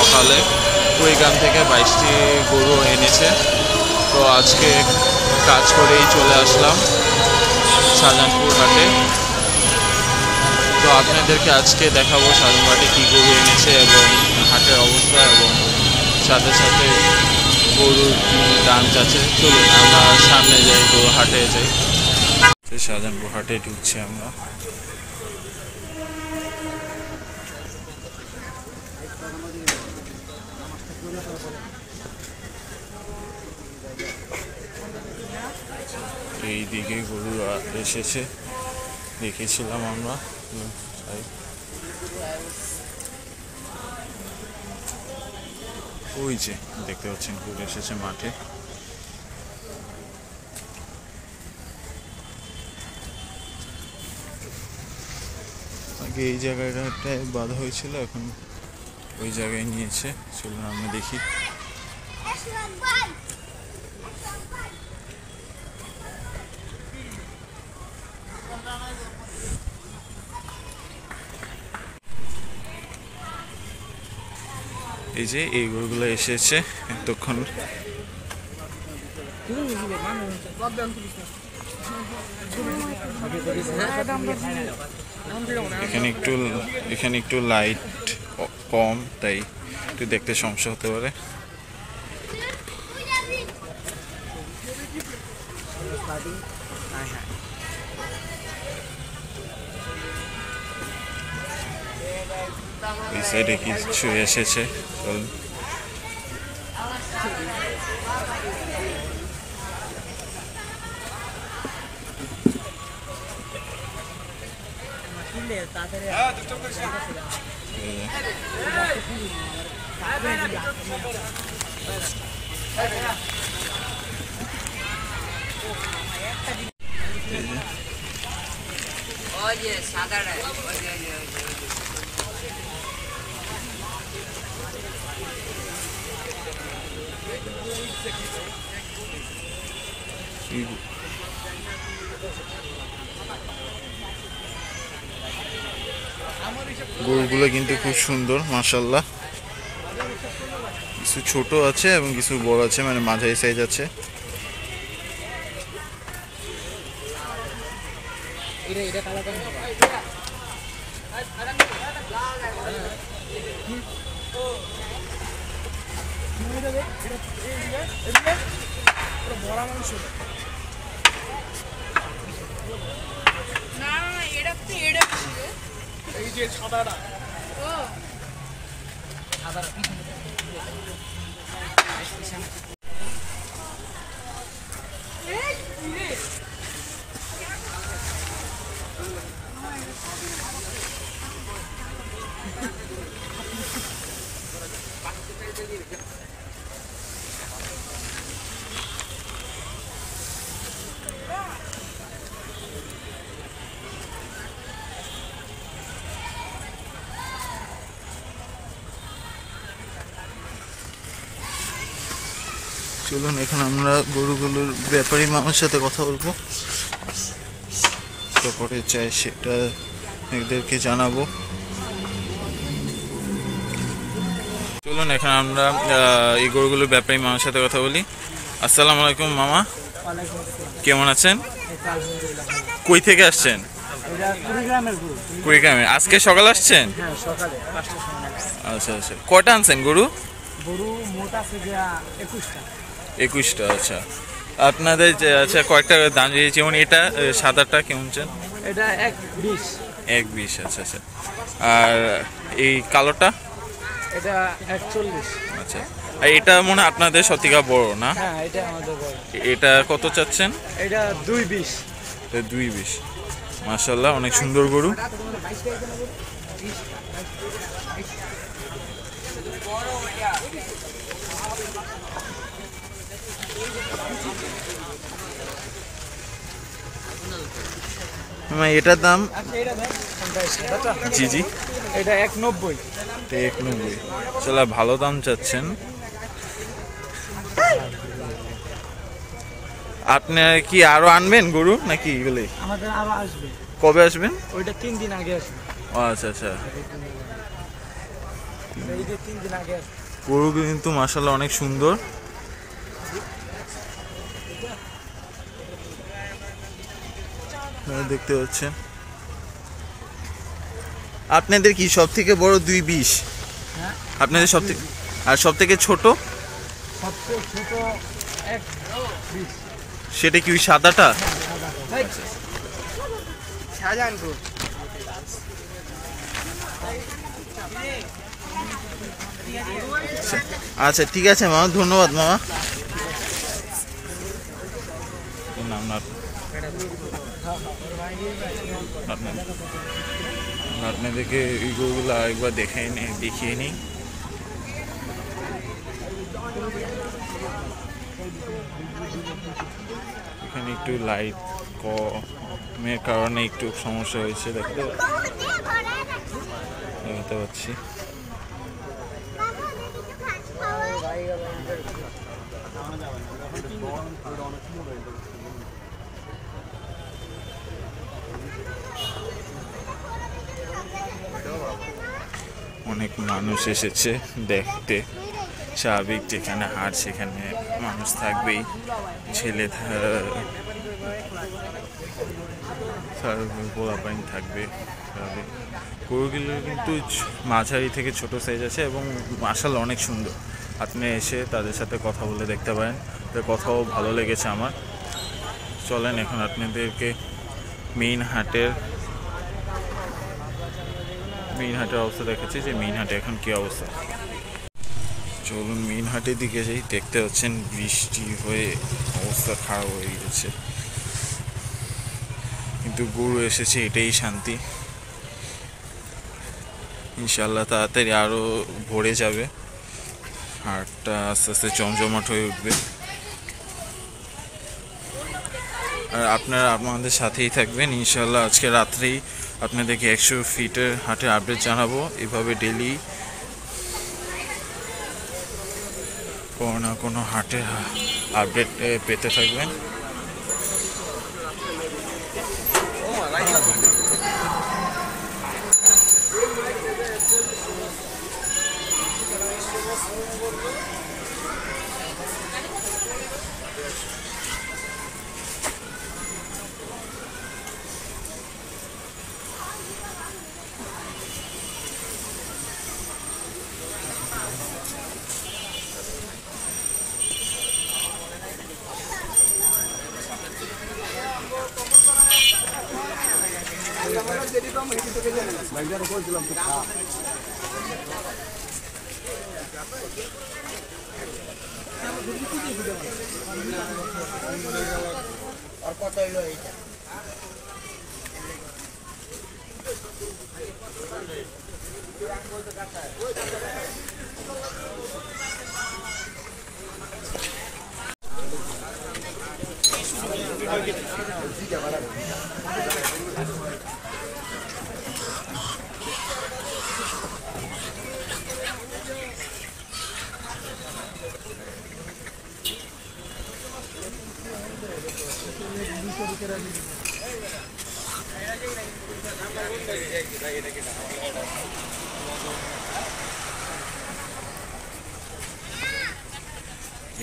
সকালে কুড়িগ্রাম থেকে 22টি গরু এনেছে। তো আজকে কাজ করেই চলে আসলাম শাহজাহানপুর হাটে। তো আপনাদেরকে আজকে দেখাবো শাহজাহানপুর হাটে কী গরু এনেছে এবং হাটের অবস্থা, এবং সাথে সাথে গরুর কী দাম চাচ্ছে। চলুন আমরা সামনে যাই, গরু হাটে যাই। শাহজাহানপুর হাটে ঢুকছি আমরা। এই দিকে গরু এসেছে, দেখেছিলাম আমরা। ওই যে দেখতে পাচ্ছেন গরু এসেছে মাঠে। আগে এই জায়গাটায় বাঁধা হয়েছিল, এখন ওই জায়গায় নিয়েছে। চলুন আমরা দেখি। এই যে এই গরুগুলো এসেছে এতক্ষণ। এখানে একটু লাইট কম, তাই একটু দেখতে সমস্যা হতে পারে। এই সাইডে কিছু এসেছে। Oye, sácale. Oye. গরুগুলো কিন্তু খুব সুন্দর মাশাআল্লাহ। কিছু ছোট আছে এবং কিছু বড় আছে, মানে মাঝারি সাইজ আছে। চলুন এখন আমরা গরুগুলোর ব্যাপারী মামার সাথে কথা বলবো, তারপরে চাই সেটা এদেরকে জানাবো। চলুন এখন আমরা এই গরুগুলোর ব্যাপারী মামার সাথে কথা বলি। আসসালামু আলাইকুম মামা, কেমন আছেন? কই থেকে আসছেন? কুড়িগ্রামে। আজকে সকালে আসছেন? আচ্ছা আচ্ছা, কয়টা আনছেন গরু? 21টা। আচ্ছা, আপনাদের আচ্ছা কয়েকটা দাম যেমন এটা সাদাটা কেমন চান? এটা 1.20। 1.20। আচ্ছা আচ্ছা। আর এই কালোটা? এটা 1.40। আচ্ছা, আর এটা মনে হয় আপনাদের সত্যিকার বড় না? হ্যাঁ, এটা আমাদের বড়। এটা কত চাচ্ছেন? এটা 2.20। 2.20। মাশাআল্লাহ, অনেক সুন্দর গরু। এটার দাম? জি জি, এটা 1.90। 1.90। চলো, ভালো দাম চাচ্ছেন। আপনি কি আরো আনবেন গরু নাকি এগুলোই? আমাদের আরো আসবে। কবে আসবেন? ওইটা 3 দিন আগে আসবে। ও আচ্ছা আচ্ছা। এই যে 3 দিন আগে গরুগুলো কিন্তু মাশাআল্লাহ অনেক সুন্দর। দেখতে পাচ্ছেন। আপনাদের কি সব থেকে বড় 220? হ্যাঁ আপনাদের সব থেকে, আর সব থেকে ছোট সবচেয়ে ছোট 120 সেটা কি ওই সাদাটা? শাহজাহানপুর। আচ্ছা ঠিক আছে মামা, ধন্যবাদ মামা। আপনাদেরকে এই গরুগুলো আরেকবার দেখিয়ে নিই। এখানে একটু লাইট কমের কারণে একটু সমস্যা হয়েছে, দেখতে পাচ্ছি। অনেক মানুষ এসেছে দেখতে, স্বাভাবিক, যেখানে হাট সেখানে মানুষ থাকবেই, ছেলে পোলাপাইন থাকবে স্বাভাবিক। গরুগুলো কিন্তু মাঝারি থেকে ছোট সাইজ আছে এবং মাশাআল্লাহ অনেক সুন্দর। আপনি এসে তাদের সাথে কথা বলে দেখতে পারেন, তাদের কথাও ভালো লেগেছে আমার। চলেন এখন আপনাদেরকে মেইন হাটের অবস্থা দেখাচ্ছি, যে মেইন হাটে এখন কি অবস্থা। চলুন মেইন হাটের দিকে যাই। দেখতে পাচ্ছেন বৃষ্টি হয়ে অবস্থা খারাপ হয়ে গেছে, কিন্তু গরু এসেছে এটাই শান্তি। ইনশাল্লাহ তাড়াতাড়ি আরও ভরে যাবে, হাটটা আস্তে আস্তে জমজমাট হয়ে উঠবে। আর আপনারা আমাদের সাথেই থাকবেন ইনশাল্লাহ। আজকে রাত্রেই আপনাদেরকে 100 ফিটের হাটের আপডেট জানাবো। এভাবে ডেলি কোনো না কোনো হাটের আপডেট পেতে থাকবেন।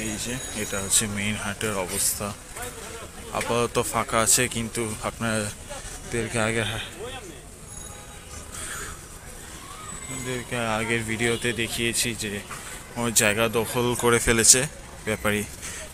এই যে এটা হচ্ছে মেইন হাটের অবস্থা। আপাতত ফাঁকা আছে, কিন্তু আপনাদেরকে আগের ভিডিওতে দেখিয়েছি যে ওর জায়গা দখল করে ফেলেছে ব্যাপারী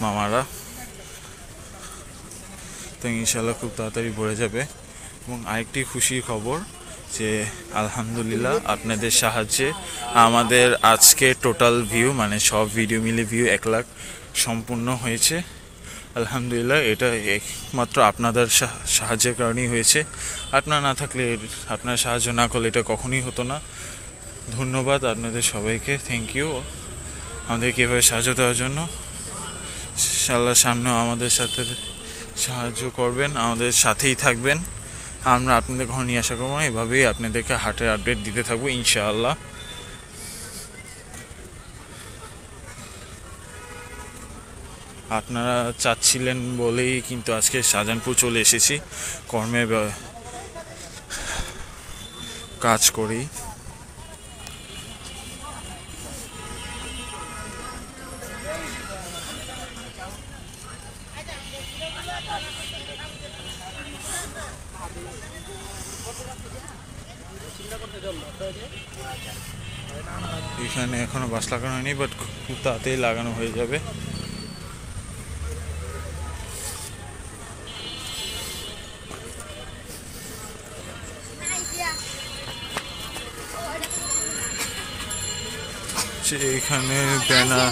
মামারা। তো ইনশাল্লাহ খুব তাড়াতাড়ি ভরে যাবে। এবং আরেকটি খুশির খবর যে আলহামদুলিল্লাহ আপনাদের সাহায্যে আমাদের আজকে টোটাল ভিউ, মানে সব ভিডিও মিলে ভিউ 1 লাখ সম্পূর্ণ হয়েছে। আলহামদুলিল্লাহ, এটা একমাত্র আপনাদের সাহায্যের কারণেই হয়েছে। আপনারা না থাকলে, আপনার সাহায্য না করলে এটা কখনোই হতো না। ধন্যবাদ আপনাদের সবাইকে, থ্যাংক ইউ আমাদেরকে এভাবে সাহায্য দেওয়ার জন্য। ইনশাআল্লাহ সামনেও আমাদের সাথে সাহায্য করবেন, আমাদের সাথেই থাকবেন। আমরা আপনাদের ঘর নিয়ে আসা করবো না, এভাবেই আপনাদেরকে হাটের আপডেট দিতে থাকবো ইনশাআল্লাহ। আপনারা চাচ্ছিলেন বলেই কিন্তু আজকে শাহজাহানপুর চলে এসেছি, কর্মের কাজ করি। এখানে এখনো বাঁশ লাগানো হয়নি, বাট খুব তাড়াতাড়ি লাগানো হয়ে যাবে। এখানে ব্যানার,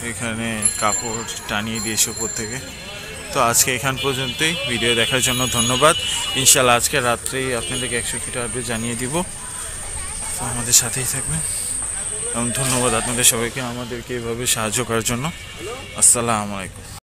এখানে কাপড় টানিয়ে দিয়েছে উপর থেকে। তো আজকে এখান পর্যন্তই, ভিডিও দেখার জন্য ধন্যবাদ। ইনশাল্লাহ আজকে রাত্রেই আপনাদেরকে 100 ফিট আপডেট জানিয়ে দিব। তো আমাদের সাথেই থাকবেন এবং ধন্যবাদ আপনাদের সবাইকে আমাদেরকে এভাবে সাহায্য করার জন্য। আসসালামু আলাইকুম।